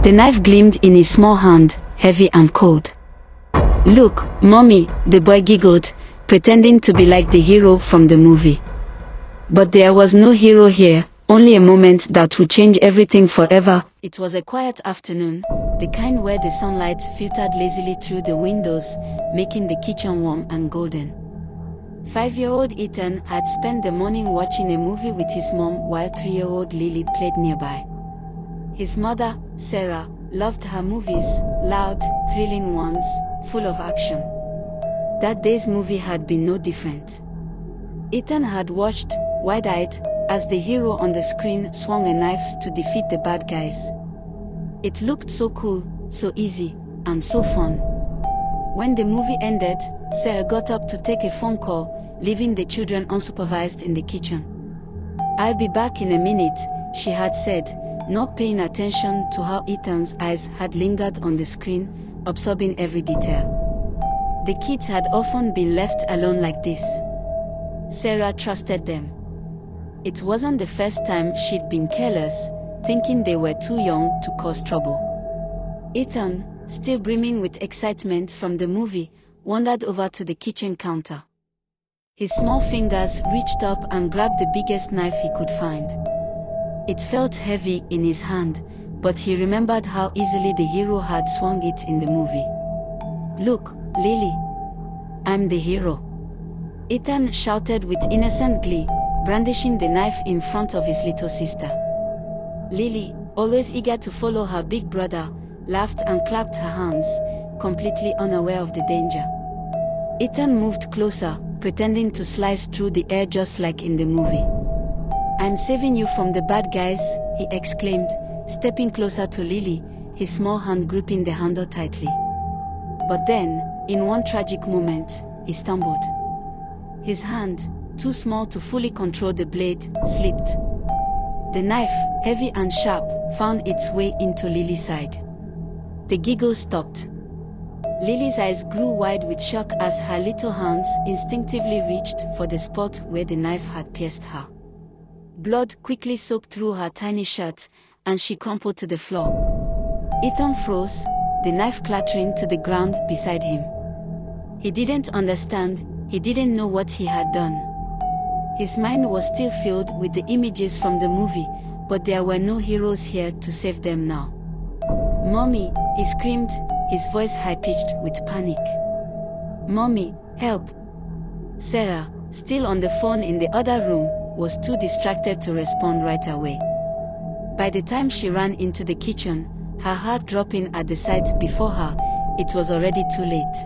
The knife gleamed in his small hand, heavy and cold. "Look, Mommy," the boy giggled, pretending to be like the hero from the movie. But there was no hero here, only a moment that would change everything forever. It was a quiet afternoon, the kind where the sunlight filtered lazily through the windows, making the kitchen warm and golden. 5-year-old Ethan had spent the morning watching a movie with his mom while 3-year-old Lily played nearby. His mother, Sarah, loved her movies, loud, thrilling ones, full of action. That day's movie had been no different. Ethan had watched, wide-eyed, as the hero on the screen swung a knife to defeat the bad guys. It looked so cool, so easy, and so fun. When the movie ended, Sarah got up to take a phone call, leaving the children unsupervised in the kitchen. "I'll be back in a minute," she had said, not paying attention to how Ethan's eyes had lingered on the screen, absorbing every detail. The kids had often been left alone like this. Sarah trusted them. It wasn't the first time she'd been careless, thinking they were too young to cause trouble. Ethan, still brimming with excitement from the movie, wandered over to the kitchen counter. His small fingers reached up and grabbed the biggest knife he could find. It felt heavy in his hand, but he remembered how easily the hero had swung it in the movie. "Look, Lily. I'm the hero," Ethan shouted with innocent glee, brandishing the knife in front of his little sister. Lily, always eager to follow her big brother, laughed and clapped her hands, completely unaware of the danger. Ethan moved closer, pretending to slice through the air just like in the movie. "I'm saving you from the bad guys," he exclaimed, stepping closer to Lily, his small hand gripping the handle tightly. But then, in one tragic moment, he stumbled. His hand, too small to fully control the blade, slipped. The knife, heavy and sharp, found its way into Lily's side. The giggle stopped. Lily's eyes grew wide with shock as her little hands instinctively reached for the spot where the knife had pierced her. Blood quickly soaked through her tiny shirt, and she crumpled to the floor. Ethan froze, the knife clattering to the ground beside him. He didn't understand, he didn't know what he had done. His mind was still filled with the images from the movie, but there were no heroes here to save them now. "Mommy," he screamed, his voice high-pitched with panic. "Mommy, help!" Sarah, still on the phone in the other room, was too distracted to respond right away. By the time she ran into the kitchen, her heart dropping at the sight before her, it was already too late.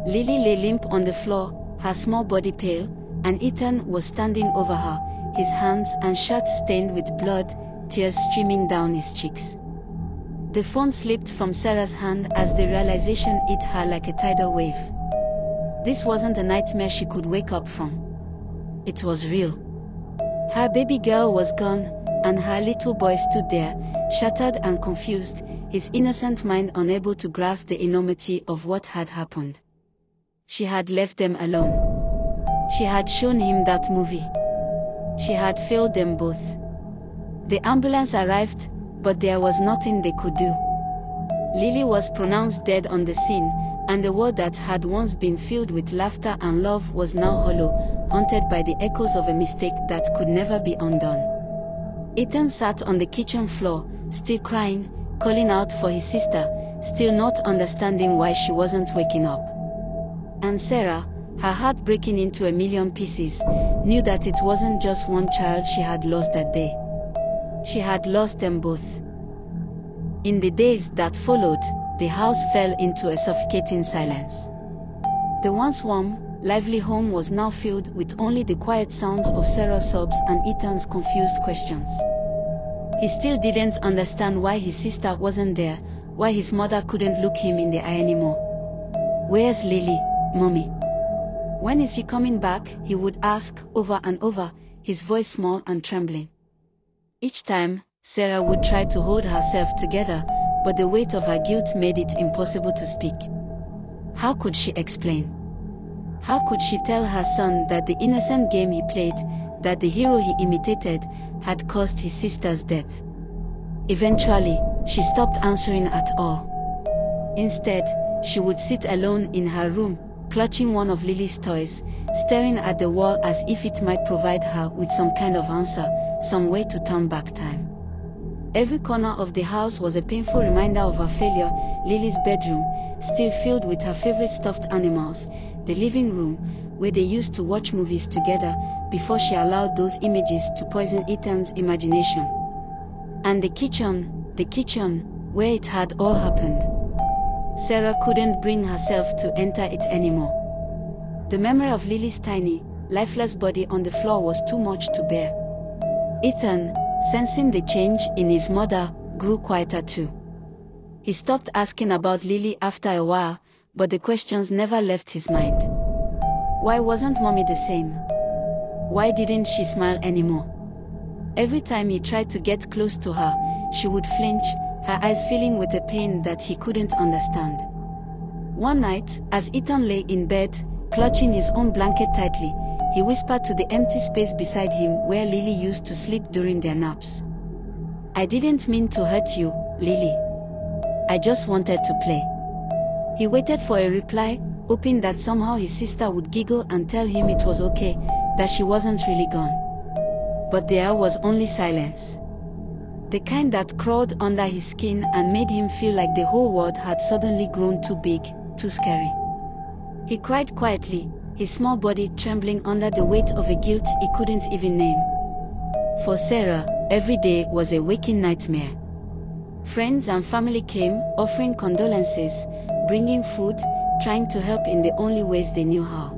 Lily lay limp on the floor, her small body pale, and Ethan was standing over her, his hands and shirt stained with blood, tears streaming down his cheeks. The phone slipped from Sarah's hand as the realization hit her like a tidal wave. This wasn't a nightmare she could wake up from. It was real. Her baby girl was gone, and her little boy stood there, shattered and confused, his innocent mind unable to grasp the enormity of what had happened. She had left them alone. She had shown him that movie. She had failed them both. The ambulance arrived, but there was nothing they could do. Lily was pronounced dead on the scene, and the world that had once been filled with laughter and love was now hollow, haunted by the echoes of a mistake that could never be undone. Ethan sat on the kitchen floor, still crying, calling out for his sister, still not understanding why she wasn't waking up. And Sarah, her heart breaking into a million pieces, knew that it wasn't just one child she had lost that day. She had lost them both. In the days that followed, the house fell into a suffocating silence. The once warm, lively home was now filled with only the quiet sounds of Sarah's sobs and Ethan's confused questions. He still didn't understand why his sister wasn't there, why his mother couldn't look him in the eye anymore. "Where's Lily, Mommy? When is she coming back?" he would ask over and over, his voice small and trembling. Each time, Sarah would try to hold herself together, but the weight of her guilt made it impossible to speak. How could she explain? How could she tell her son that the innocent game he played, that the hero he imitated, had caused his sister's death? Eventually, she stopped answering at all. Instead, she would sit alone in her room, clutching one of Lily's toys, staring at the wall as if it might provide her with some kind of answer, some way to turn back time. Every corner of the house was a painful reminder of her failure. Lily's bedroom, still filled with her favorite stuffed animals, the living room, where they used to watch movies together before she allowed those images to poison Ethan's imagination. And the kitchen, where it had all happened. Sarah couldn't bring herself to enter it anymore. The memory of Lily's tiny, lifeless body on the floor was too much to bear. Ethan, sensing the change in his mother, grew quieter too. He stopped asking about Lily after a while, but the questions never left his mind. Why wasn't Mommy the same? Why didn't she smile anymore? Every time he tried to get close to her, she would flinch, her eyes filling with a pain that he couldn't understand. One night, as Ethan lay in bed, clutching his own blanket tightly, he whispered to the empty space beside him where Lily used to sleep during their naps. "I didn't mean to hurt you, Lily. I just wanted to play." He waited for a reply, hoping that somehow his sister would giggle and tell him it was okay, that she wasn't really gone. But there was only silence. The kind that crawled under his skin and made him feel like the whole world had suddenly grown too big, too scary. He cried quietly, his small body trembling under the weight of a guilt he couldn't even name. For Sarah, every day was a waking nightmare. Friends and family came, offering condolences, bringing food, trying to help in the only ways they knew how.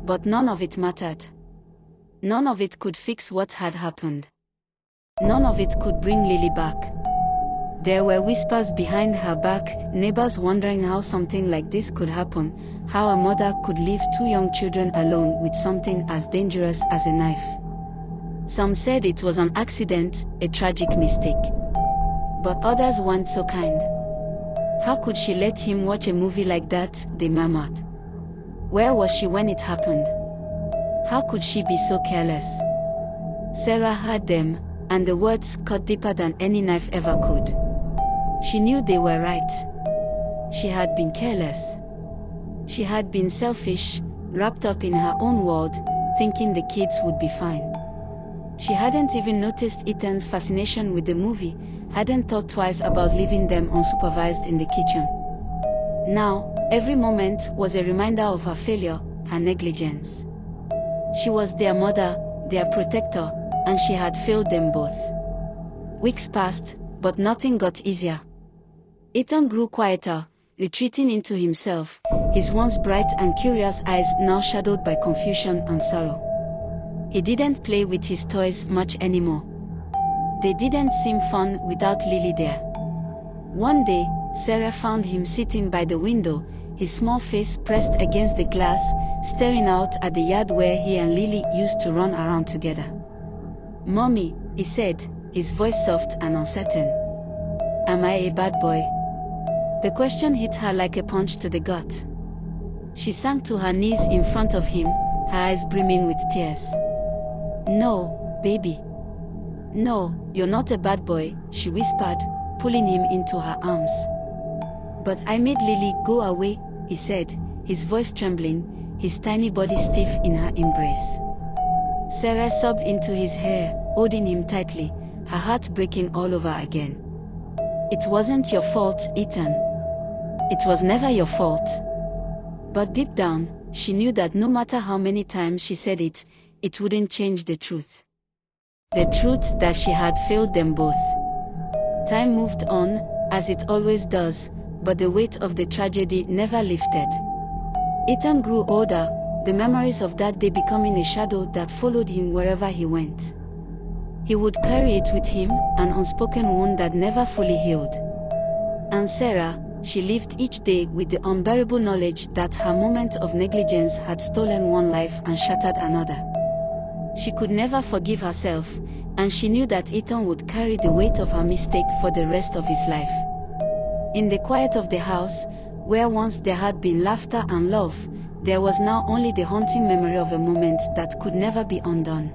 But none of it mattered. None of it could fix what had happened. None of it could bring Lily back. There were whispers behind her back, neighbors wondering how something like this could happen, how a mother could leave two young children alone with something as dangerous as a knife. Some said it was an accident, a tragic mistake. But others weren't so kind. How could she let him watch a movie like that, they murmured. Where was she when it happened? How could she be so careless? Sarah heard them, and the words cut deeper than any knife ever could. She knew they were right. She had been careless. She had been selfish, wrapped up in her own world, thinking the kids would be fine. She hadn't even noticed Ethan's fascination with the movie, hadn't thought twice about leaving them unsupervised in the kitchen. Now, every moment was a reminder of her failure, her negligence. She was their mother, their protector, and she had failed them both. Weeks passed, but nothing got easier. Ethan grew quieter, retreating into himself, his once bright and curious eyes now shadowed by confusion and sorrow. He didn't play with his toys much anymore. They didn't seem fun without Lily there. One day, Sarah found him sitting by the window, his small face pressed against the glass, staring out at the yard where he and Lily used to run around together. "Mommy," he said, his voice soft and uncertain. "Am I a bad boy?" The question hit her like a punch to the gut. She sank to her knees in front of him, her eyes brimming with tears. "No, baby. No, you're not a bad boy," she whispered, pulling him into her arms. "But I made Lily go away," he said, his voice trembling, his tiny body stiff in her embrace. Sarah sobbed into his hair, holding him tightly, her heart breaking all over again. "It wasn't your fault, Ethan. It was never your fault." But deep down, she knew that no matter how many times she said it, it wouldn't change the truth. The truth that she had failed them both. Time moved on, as it always does, but the weight of the tragedy never lifted. Ethan grew older, the memories of that day becoming a shadow that followed him wherever he went. He would carry it with him, an unspoken wound that never fully healed. And Sarah, she lived each day with the unbearable knowledge that her moment of negligence had stolen one life and shattered another. She could never forgive herself, and she knew that Ethan would carry the weight of her mistake for the rest of his life. In the quiet of the house, where once there had been laughter and love, there was now only the haunting memory of a moment that could never be undone.